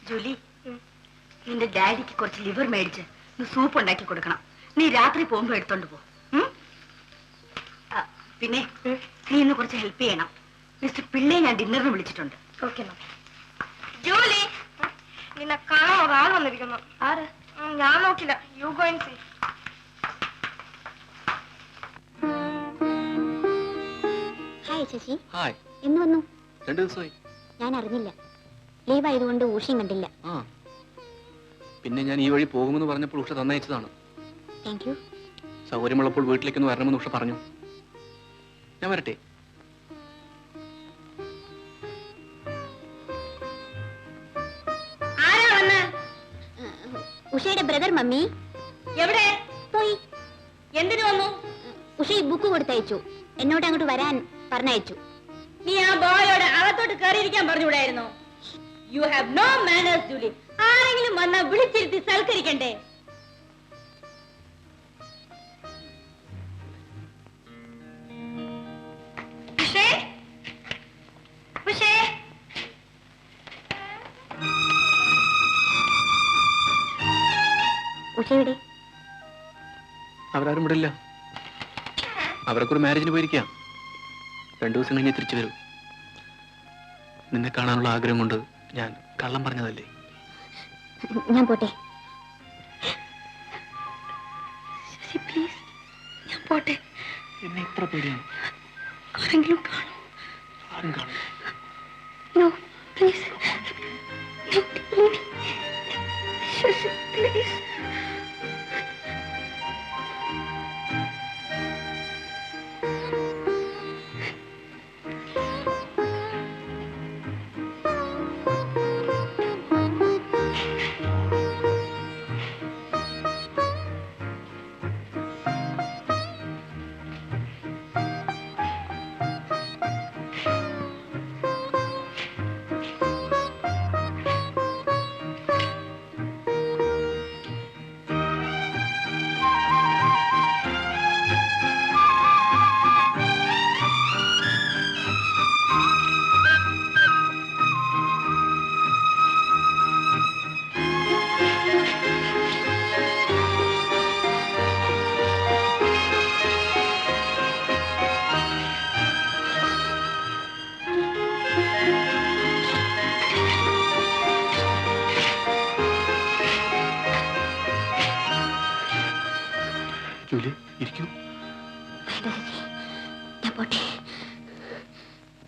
Julie, നിന്റെ ഡാഡിക്ക് കുറച്ച് ലിവർ മേടിച്ച് സൂപ്പ് ഉണ്ടാക്കി കൊടുക്കണം. നീ രാത്രി പോകുമ്പോ എടുത്തോണ്ട് പോ. പിന്നെ നീ ഇന്ന് കുറച്ച് ഹെൽപ്പ് ചെയ്യണം. മിസ്റ്റർ പിള്ളയെ ഞാൻ ഡിന്നറിന് വിളിച്ചിട്ടുണ്ട്. ഓക്കെ. ജൂലി, നിന്നെ കാണാൻ ഒരാൾ വന്നിരിക്കുന്നു. ആര്? ഞാൻ നോക്കില്ല. You go and see. Hi Sasi. Hi. എന്ന് വന്നു? 2 ദിവസമായി. ഞാൻ അറിഞ്ഞില്ല. ലീവ് ആയതുകൊണ്ട് ഉഷയും കണ്ടില്ല. പിന്നെ ഞാൻ ഈ വഴി പോകുമെന്ന് പറഞ്ഞപ്പോൾ ഉഷ തന്നയച്ചതാണ്. Thank you. സൗകര്യമുള്ളപ്പോൾ വീട്ടിലേക്കൊന്ന് വരണമെന്ന് ഉഷ പറഞ്ഞു. ഞാൻ വരട്ടെ? ഉഷയുടെ ബ്രദർ. മമ്മി എവിടെ പോയി? എന്തിനു വന്നു? ഉഷ ഈ ബുക്ക് കൊടുത്തയച്ചു. എന്നോട് അങ്ങോട്ട് വരാൻ പറഞ്ഞയച്ചു. നീ ആ ബോയോട് അകത്തോട്ട് കയറിയിരിക്കാൻ പറഞ്ഞുകൂടായിരുന്നോ? You have no manners Julie. ആരെങ്കിലും വന്നാ വിളിച്ചിരുത്തി സൽക്കരിക്കണ്ടേ? ഉഷയുടെ അവരാരും വിടില്ല. അവരൊക്കെ ഒരു മാരേജിന് പോയിരിക്കാം. 2 ദിവസം കഴിഞ്ഞ് തിരിച്ചു വരൂ. നിന്നെ കാണാനുള്ള ആഗ്രഹം കൊണ്ട് ഞാൻ കള്ളം പറഞ്ഞതല്ലേ. ഞാൻ പോട്ടെ. പ്ലീസ്, ഞാൻ പോട്ടെ. എന്നെ ഇത്ര പേടിയാണ്. ആരെങ്കിലും കാണും? ആരും കാണും. No please, please.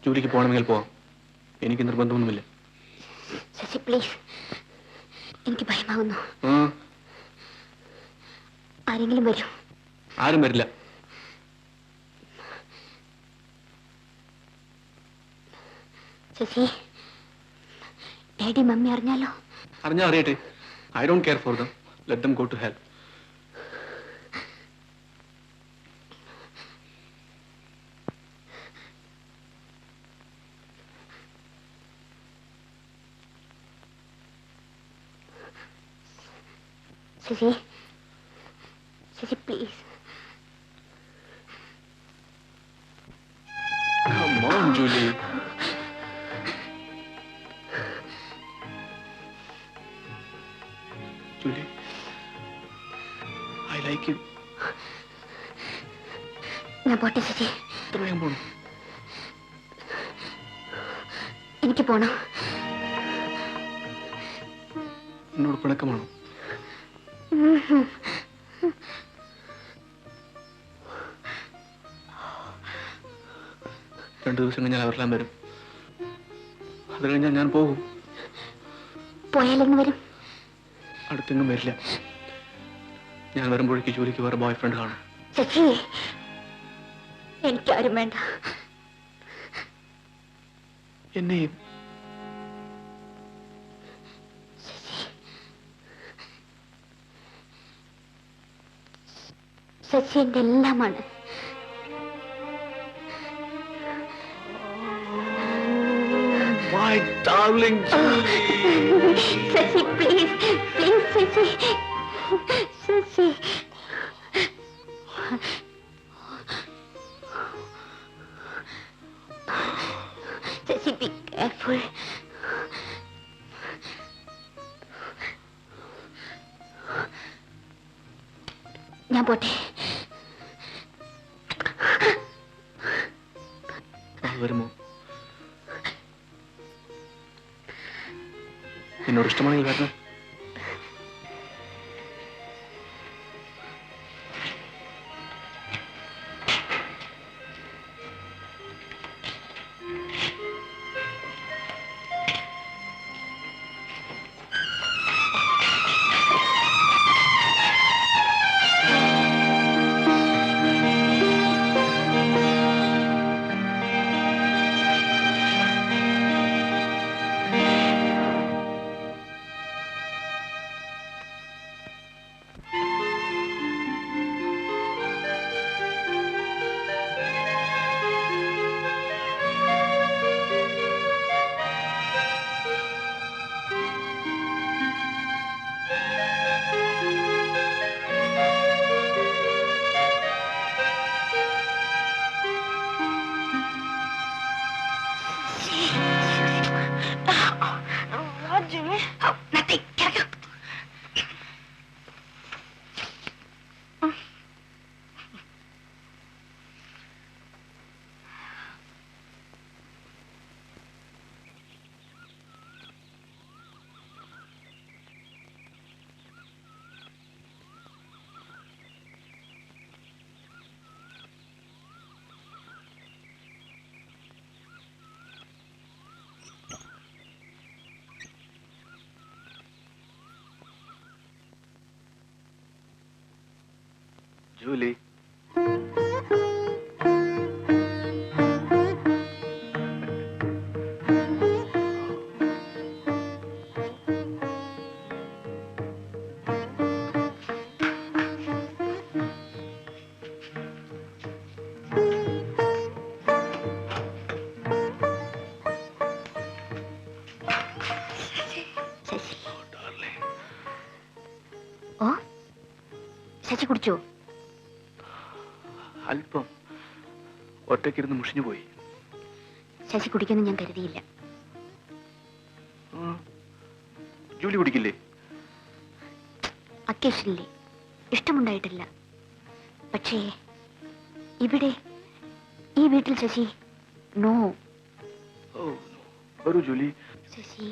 ജോലിക്ക് പോകണമെങ്കിൽ പോവാം. എനിക്ക് നിർബന്ധമൊന്നുമില്ല. ശശി പ്ലീസ്, എനിക്ക് ഭയമാകുന്നു. ആരെങ്കിലും വരും? ആരും വരില്ല. ശശി, ഡാഡി മമ്മി അറിഞ്ഞാലോ? അറിഞ്ഞാ അറിയട്ടെ. I don't care for them. Let them go to hell. Sissy, Sissy, please. Come on, Julie. Julie, I like you. ഞാൻ പോട്ടെ Sissy. എത്ര വേഗം പോണം? എനിക്ക് പോണം. എന്നോട് പിണക്കമാണോ? രണ്ടു ദിവസം കഴിഞ്ഞാൽ അവരെല്ലാം വരും. അത് കഴിഞ്ഞാൽ ഞാൻ പോകും. പോയാലെന്ന് വരും? അടുത്തെങ്ങും വരില്ല. ഞാൻ വരുമ്പോഴേക്ക് ജോലിക്ക് വേറെ ബോയ് ഫ്രണ്ട് കാണും. ശശി, എനിക്കാരും വേണ്ട. എന്നെയും. ശശി എന്റെ എല്ലാമാണ്. My darling Julie. Shashi, please, please, Shashi. Shashi. Shashi, be careful. ഞാൻ പോട്ടെ. വരുമോ? എന്നോട് ഇഷ്ടമാണെങ്കിൽ വരണം. Jimmy. Nothing. Get up. Julie. Oh, Sasi കുടിച്ചോ? അല്പം ഒറ്റയ്ക്കിരുന്ന് മുഷിഞ്ഞു പോയി. ശശി കുടിക്കുന്നു ഞാൻ കരുതിയില്ല. ജൂലി കുടിക്കില്ലേ? അക്കേഷനിലെ ഇഷ്ടമുണ്ടായിട്ടില്ല. പക്ഷേ ഇവിടെ ഈ വീട്ടിൽ ശശി നോ. വരൂ Julie. Sasi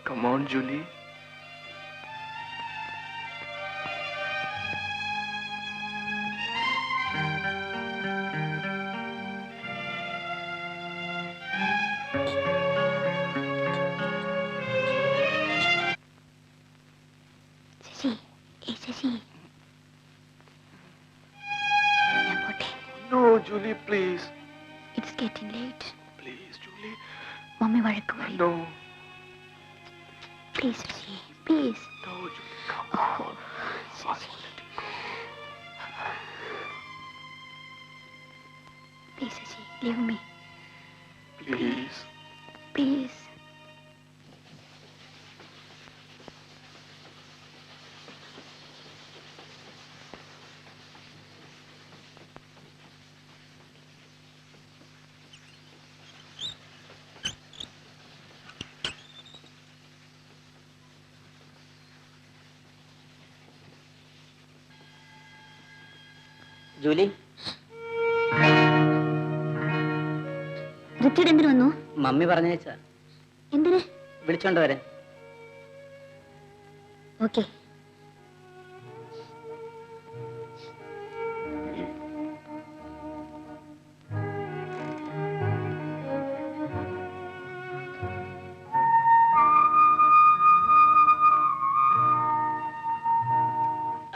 Come on, Julie. Sasi, Sasi. ഞാൻ പോട്ടെ. No, Julie, please. It's getting late. Please, Julie. Mummy വഴക്ക് പറയും. No. Please, Sasi, please. No, Julie, come on. Sasi. Please, Sasi, leave me. Please. Please. Julie, Richard എന്തിനു വന്നു? മമ്മി പറഞ്ഞേച്ചാ. എന്തിന്? വിളിച്ചോണ്ട് വരാൻ. ഓക്കെ.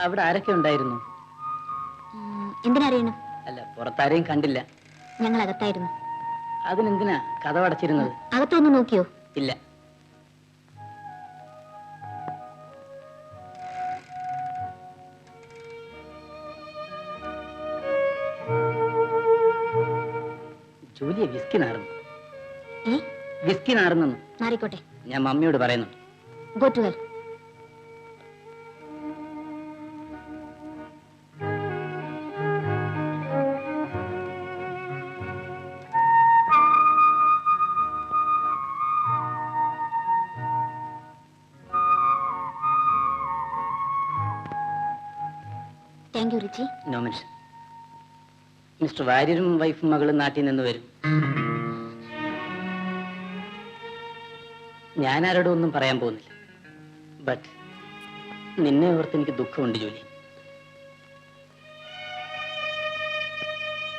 അവിടെ ആരൊക്കെ ഉണ്ടായിരുന്നു? എന്തിനറിയണം? അല്ല, പുറത്താരെയും കണ്ടില്ല. ഞങ്ങൾ അകത്തായിരുന്നു. അതിനെന്തിനാ കഥ അടച്ചിരുന്നത്? അകത്തൊന്ന് നോക്കിയോ? ഇല്ല. ജൂലിയെ വിസ്കി നാറുന്നു. വിസ്കി നാറുന്നു. മാറിക്കോട്ടെ, ഞാൻ മമ്മിയോട് പറയുന്നു. Go to hell. Thank you Richie. No mention. Mister വാര്യരും വൈഫും മകളും നാട്ടിൽ നിന്ന് വരും. ഞാൻ ആരോടും ഒന്നും പറയാൻ പോകുന്നില്ല. ബട്ട് നിന്നെ ഓർത്ത് എനിക്ക് ദുഃഖമുണ്ട് ജൂലി.